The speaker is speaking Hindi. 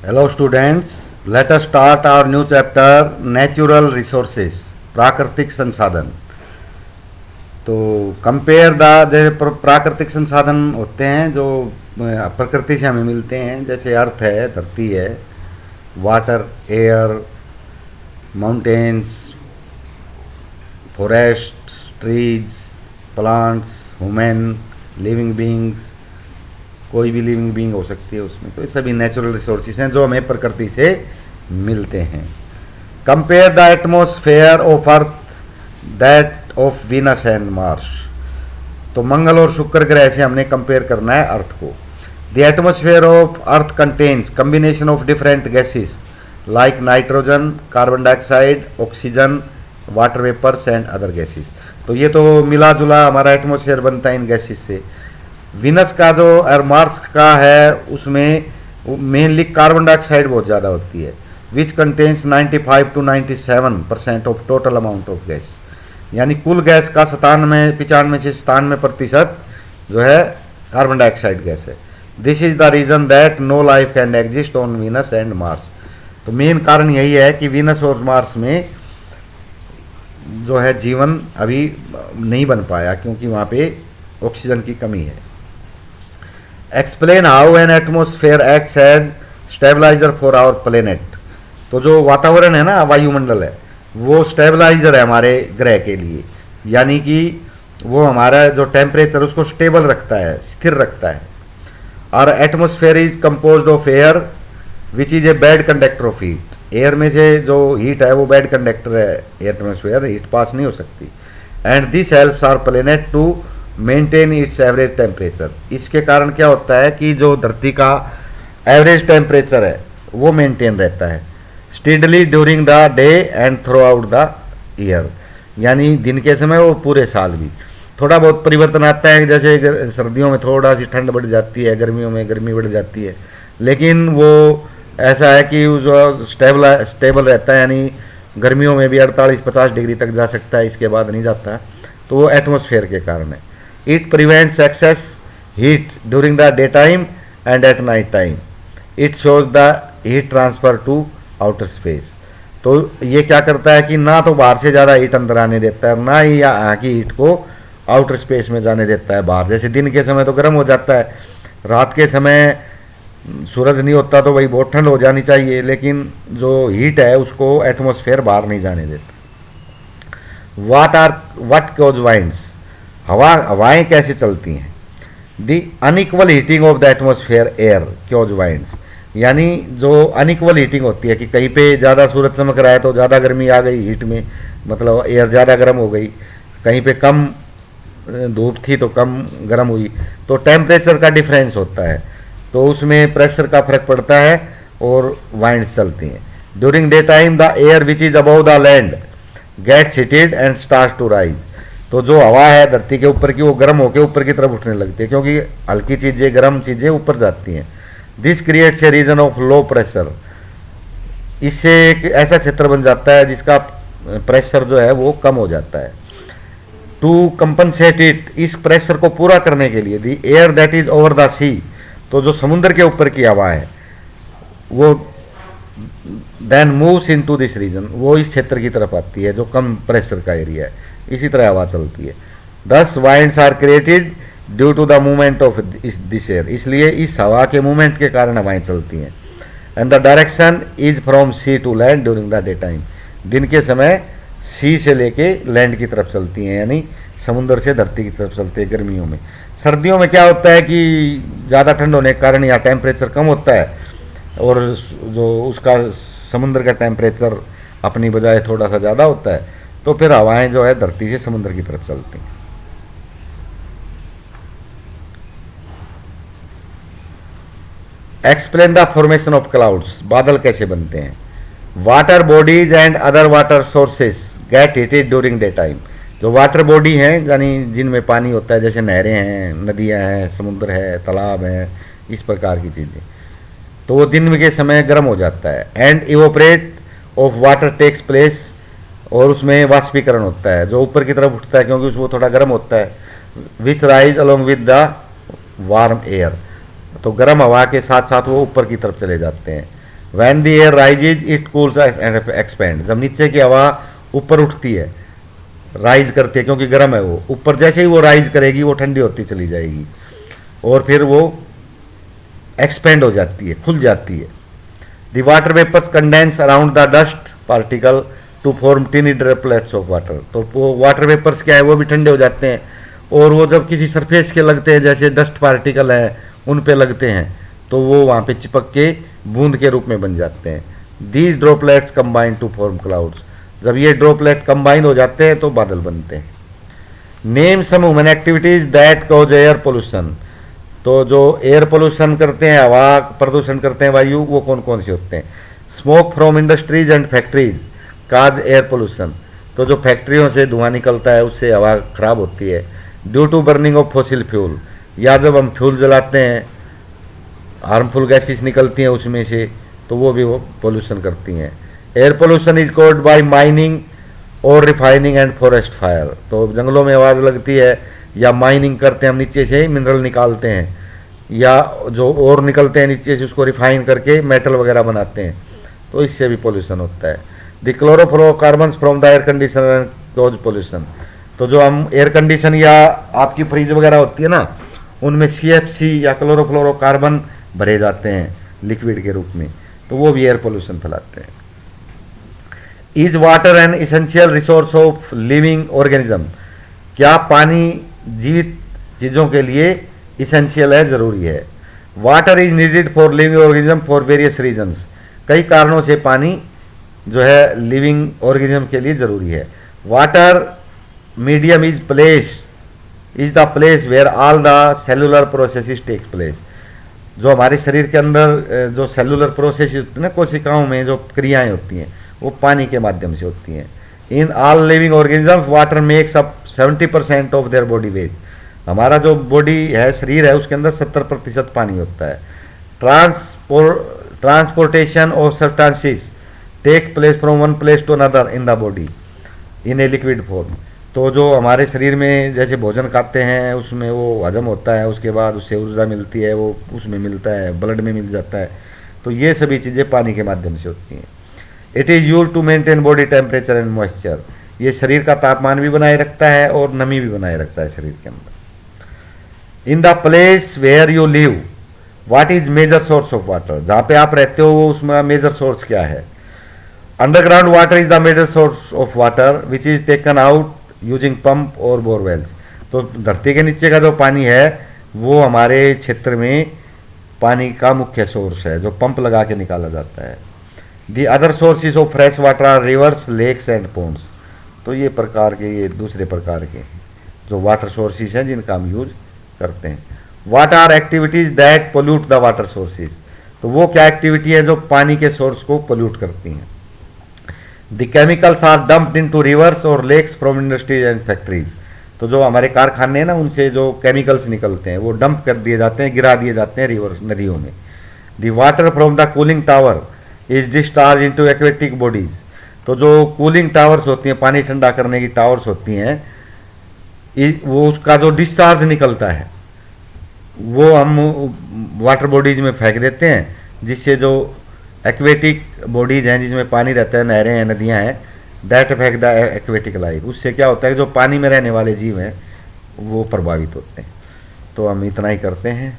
Hello students, let us start our new chapter Natural Resources, प्राकृतिक संसाधन। तो कंपेयर द जैसे प्राकृतिक संसाधन होते हैं जो प्रकृति से हमें मिलते हैं, जैसे अर्थ है, धरती है, water, air, mountains, forest, trees, plants, human, living beings, कोई भी लिविंग बींग हो सकती है उसमें। तो ये सभी नेचुरल रिसोर्सेज हैं जो हमें प्रकृति से मिलते हैं। Compare the atmosphere of earth that of Venus and Mars. तो मंगल और शुक्र ग्रह से हमने कंपेयर करना है अर्थ को। The atmosphere of earth contains combination of different gases like nitrogen, carbon dioxide, oxygen, water vapours and other gases. तो ये तो मिला जुला हमारा एटमोसफेयर बनता है इन गैसेस से। विनस का जो और मार्स का है उसमें मेनली कार्बन डाइऑक्साइड बहुत ज़्यादा होती है, which contains 95 to 97% of total amount of gas. यानी कुल गैस का 95 से 97% जो है कार्बन डाइऑक्साइड गैस है। This is the reason that no life can exist on Venus and Mars. तो मेन कारण यही है कि वीनस और मार्स में जो है जीवन अभी नहीं बन पाया क्योंकि वहाँ पे ऑक्सीजन की कमी है। Explain how an atmosphere acts as stabiliser for our planet. तो जो वातावरण है ना, वायुमंडल है, वो स्टेबलाइजर है हमारे ग्रह के लिए। यानी कि वो हमारा जो टेम्परेचर उसको स्टेबल रखता है, स्थिर रखता है। और atmosphere is composed of air which is a bad conductor of heat. Air में से जो हीट है वो बैड कंडक्टर है, एटमोसफेयर हीट पास नहीं हो सकती। And this helps our planet to maintain its average temperature. इसके कारण क्या होता है कि जो धरती का एवरेज टेम्परेचर है वो मेंटेन रहता है steadily during the day and through out the year. यानी दिन के समय वो पूरे साल भी। थोड़ा बहुत परिवर्तन आता है, जैसे सर्दियों में थोड़ा सी ठंड बढ़ जाती है, गर्मियों में गर्मी बढ़ जाती है, लेकिन वो ऐसा है कि जो स्टेबल रहता है। यानी गर्मियों में भी 48-50 डिग्री तक जा सकता है, इसके बाद नहीं जाता। तो वो एटमोसफेयर के कारण है। It prevents excess heat during the daytime and at night time. It shows the heat transfer to outer space. तो ये क्या करता है कि ना तो बाहर से ज़्यादा हीट अंदर आने देता है, ना ही यहाँ की हीट को आउटर स्पेस में जाने देता है बाहर। जैसे दिन के समय तो गर्म हो जाता है, रात के समय सूरज नहीं होता तो वही बहुत ठंड हो जानी चाहिए, लेकिन जो हीट है उसको एटमोसफेयर बाहर नहीं जाने देता। What cause winds. हवाएं कैसे चलती हैं। The unequal heating of the atmosphere air cause winds. यानी जो अनइक्वल हीटिंग होती है कि कहीं पे ज़्यादा सूरज चमक रहा है तो ज़्यादा गर्मी आ गई हीट में, मतलब एयर ज़्यादा गर्म हो गई। कहीं पे कम धूप थी तो कम गर्म हुई। तो टेम्परेचर का डिफरेंस होता है, तो उसमें प्रेशर का फर्क पड़ता है और वाइंड्स चलती हैं। During day time the air which is above the land gets heated and start to rise. तो जो हवा है धरती के ऊपर की वो गर्म होकर ऊपर की तरफ उठने लगती है, क्योंकि हल्की चीज़ें गर्म चीज़ें ऊपर जाती हैं। This creates a region of low pressure. इससे एक ऐसा क्षेत्र बन जाता है जिसका प्रेशर जो है वो कम हो जाता है। टू कंपनसेट इट, इस प्रेशर को पूरा करने के लिए, the air that is over the sea, तो जो समुद्र के ऊपर की हवा है वो then moves into this region, वो इस क्षेत्र की तरफ आती है जो कम प्रेशर का एरिया है। इसी तरह हवा चलती है। This winds are created due to the movement of this air. इसलिए इस हवा के मूवमेंट के कारण हवाएं चलती हैं। And the direction is from sea to land during the day time. दिन के समय सी से लेके लैंड की तरफ चलती हैं, यानी समुद्र से धरती की तरफ चलती है गर्मियों में। सर्दियों में क्या होता है कि ज़्यादा ठंड होने के कारण यहाँ टेम्परेचर कम होता है और जो उसका समुद्र का टेम्परेचर अपनी बजाय थोड़ा सा ज़्यादा होता है, तो फिर हवाएं जो है धरती से समुद्र की तरफ चलती हैं। Explain the formation of clouds. बादल कैसे बनते हैं। Water bodies and other water sources gate heated during day time. जो वाटर बॉडी हैं यानी जिनमें पानी होता है, जैसे नहरें हैं, नदियां हैं, समुद्र है, तालाब हैं, इस प्रकार की चीज़ें, तो वो दिन के समय गर्म हो जाता है। And evaporate of water takes place, और उसमें वाष्पीकरण होता है जो ऊपर की तरफ उठता है क्योंकि उसमें थोड़ा गर्म होता है। Which rise along with the warm air, तो गर्म हवा के साथ साथ वो ऊपर की तरफ चले जाते हैं। When the air rises it cools and expand, जब नीचे की हवा ऊपर उठती है, राइज करती है क्योंकि गर्म है वो, ऊपर जैसे ही वो राइज करेगी वो ठंडी होती चली जाएगी और फिर वो एक्सपेंड हो जाती है, खुल जाती है। The water vapours condense around the dust particle to form tiny droplets of water, तो वो वाटर वेपर्स क्या है वो भी ठंडे हो जाते हैं और वो जब किसी सरफेस के लगते हैं जैसे डस्ट पार्टिकल है उन पे लगते हैं तो वो वहाँ पे चिपक के बूंद के रूप में बन जाते हैं। These droplets combine to form clouds, जब ये ड्रॉपलेट कंबाइन हो जाते हैं तो बादल बनते हैं। Name some human activities that cause air pollution, तो जो एयर पोल्यूशन करते हैं, हवा प्रदूषण करते हैं, वायु, वो कौन कौन से होते हैं। Smoke from industries and factories cause air pollution, तो जो फैक्ट्रियों से धुआं निकलता है उससे हवा खराब होती है। Due to burning of fossil fuel, या जब हम फ्यूल जलाते हैं हार्मफुल गैसेस निकलती हैं उसमें से, तो वो भी वो पोल्यूशन करती हैं। Air pollution is caused by mining और रिफाइनिंग एंड फॉरेस्ट फायर, तो जंगलों में आवाज़ लगती है या माइनिंग करते हैं हम, नीचे से मिनरल निकालते हैं या जो और निकलते हैं नीचे से उसको रिफाइन करके मेटल वगैरह बनाते हैं, तो इससे भी पोल्यूशन होता है। The chlorofluorocarbons from the air conditioner cause pollution, तो जो हम एयर कंडीशन या आपकी फ्रिज वगैरह होती है ना उनमें CFC या क्लोरोफ्लोरोकार्बन भरे जाते हैं लिक्विड के रूप में, तो वो भी एयर पोल्यूशन फैलाते हैं। Is water N essential resource of living organism, क्या पानी जीवित चीज़ों के लिए इसेंशियल है, ज़रूरी है। Water is needed for living organism for various reasons, कई कारणों से पानी जो है लिविंग ऑर्गेनिज्म के लिए ज़रूरी है। Water medium is the place where all the cellular processes takes place, जो हमारे शरीर के अंदर जो सेलुलर प्रोसेस होती है ना, कोशिकाओं में जो क्रियाएं होती हैं वो पानी के माध्यम से होती हैं। In all living organisms water makes up 70% of their body weight, हमारा जो बॉडी है, शरीर है, उसके अंदर 70% पानी होता है। Transportation of substances take place from one place to another in the body in a liquid form, तो जो हमारे शरीर में जैसे भोजन खाते हैं उसमें वो हजम होता है, उसके बाद उससे ऊर्जा मिलती है, वो उसमें मिलता है, ब्लड में मिल जाता है, तो ये सभी चीज़ें पानी के माध्यम से होती हैं। It is used to maintain body temperature and moisture, ये शरीर का तापमान भी बनाए रखता है और नमी भी बनाए रखता है शरीर के अंदर। In the place where you live what is major source of water, जहाँ पे आप रहते हो उसमें मेजर सोर्स क्या है। Underground water is the major source of water which is taken out using pump और बोरवेल्स, तो धरती के नीचे का जो पानी है वो हमारे क्षेत्र में पानी का मुख्य सोर्स है जो पंप लगा के निकाला जाता है। The other sources of fresh water are rivers, lakes and ponds, तो ये प्रकार के, ये दूसरे प्रकार के जो वाटर सोर्सेज हैं जिनका हम यूज करते हैं। What are activities that pollute the water sources, तो वो क्या एक्टिविटी है जो पानी के सोर्स को पोल्यूट करती हैं। The chemicals are dumped into rivers और lakes from industries and factories, तो जो हमारे कारखाने हैं ना उनसे जो केमिकल्स निकलते हैं वो डंप कर दिए जाते हैं, गिरा दिए जाते हैं रिवर, नदियों में। The water from the cooling tower is discharge into aquatic bodies, तो जो कूलिंग टावर्स होती हैं, पानी ठंडा करने की टावर्स होती हैं, वो उसका जो डिस्चार्ज निकलता है वो हम वाटर बॉडीज में फेंक देते हैं, जिससे जो एक्वेटिक बॉडीज हैं जिसमें पानी रहता है, नहरें हैं, नदियां हैं, that affect the aquatic life, उससे क्या होता है कि जो पानी में रहने वाले जीव हैं वो प्रभावित होते हैं। तो हम इतना ही करते हैं।